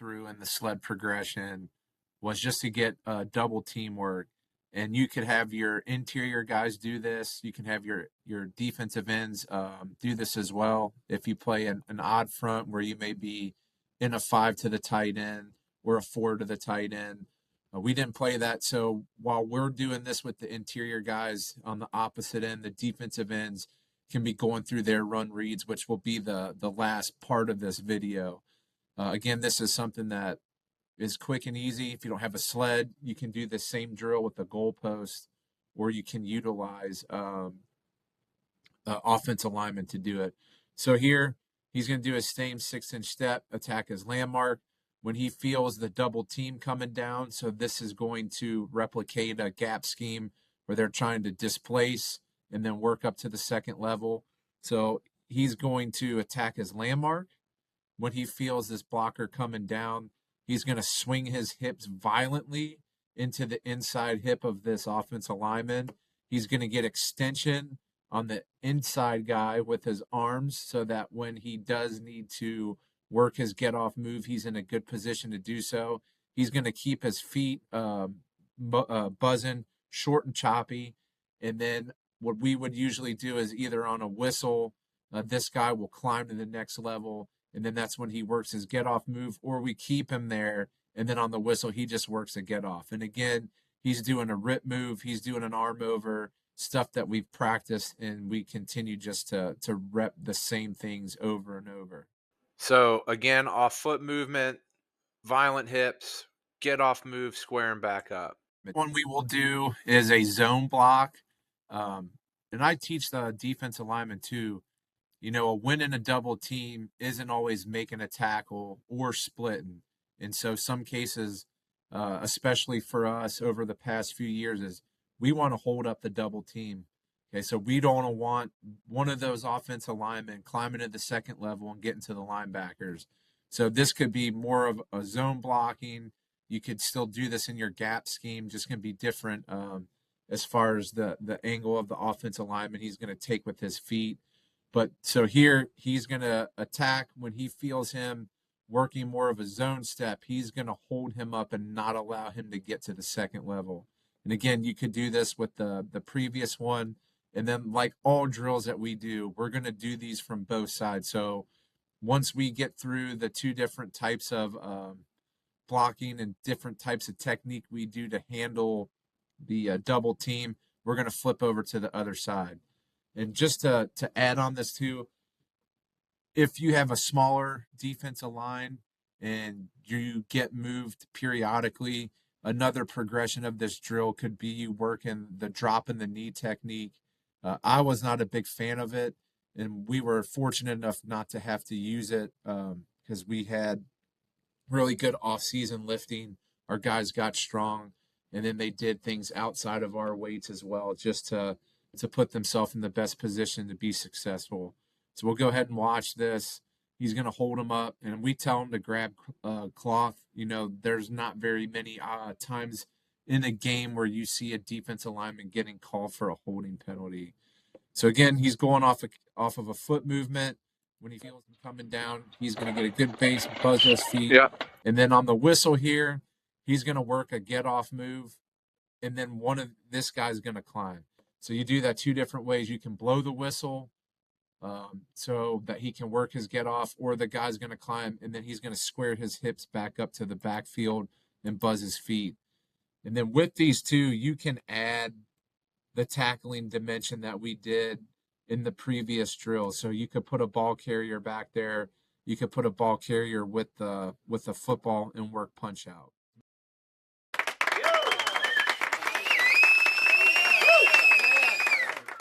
through in the sled progression was just to get double teamwork. And you could have your interior guys do this. You can have your defensive ends do this as well. If you play an odd front where you may be in a 5 to the tight end or a 4 to the tight end. We didn't play that. So while we're doing this with the interior guys on the opposite end, the defensive ends can be going through their run reads, which will be the last part of this video. Again, this is something that is quick and easy. If you don't have a sled, you can do the same drill with the goalpost, or you can utilize offensive lineman to do it. So here, he's going to do his same 6-inch step, attack his landmark. When he feels the double team coming down, so this is going to replicate a gap scheme where they're trying to displace and then work up to the second level. So he's going to attack his landmark. When he feels this blocker coming down, he's going to swing his hips violently into the inside hip of this offensive lineman. He's going to get extension on the inside guy with his arms so that when he does need to work his get-off move, he's in a good position to do so. He's going to keep his feet buzzing, short and choppy. And then what we would usually do is either on a whistle, this guy will climb to the next level, and then that's when he works his get-off move, or we keep him there, and then on the whistle, he just works a get-off. And again, he's doing a rip move, he's doing an arm over, stuff that we've practiced, and we continue just to rep the same things over and over. So again, off foot movement, violent hips, get off move, squaring back up. One we will do is a zone block. And I teach the defensive lineman too. You know, a win in a double team isn't always making a tackle or splitting. And so some cases, especially for us over the past few years, is we want to hold up the double team. Okay, so we don't want one of those offensive linemen climbing to the second level and getting to the linebackers. So this could be more of a zone blocking. You could still do this in your gap scheme, just going to be different as far as the angle of the offensive lineman he's going to take with his feet. But so here he's going to attack when he feels him working more of a zone step. He's going to hold him up and not allow him to get to the second level. And again, you could do this with the previous one. And then like all drills that we do, we're going to do these from both sides. So once we get through the two different types of blocking and different types of technique we do to handle the double team, we're going to flip over to the other side. And just to add on this too, if you have a smaller defensive line and you get moved periodically, another progression of this drill could be you working the drop in the knee technique. I was not a big fan of it, and we were fortunate enough not to have to use it because we had really good off-season lifting. Our guys got strong, and then they did things outside of our weights as well, just to put themselves in the best position to be successful. So we'll go ahead and watch this. He's going to hold him up, and we tell him to grab cloth. You know, there's not very many times in a game where you see a defensive lineman getting called for a holding penalty. So again, he's going off of a foot movement. When he feels him coming down, he's going to get a good base, buzz his feet. Yeah. And then on the whistle here, he's going to work a get-off move, and then this guy's going to climb. So you do that two different ways. You can blow the whistle so that he can work his get-off, or the guy's going to climb, and then he's going to square his hips back up to the backfield and buzz his feet. And then with these two, you can add the tackling dimension that we did in the previous drill. So you could put a ball carrier back there. You could put a ball carrier with the football and work punch out.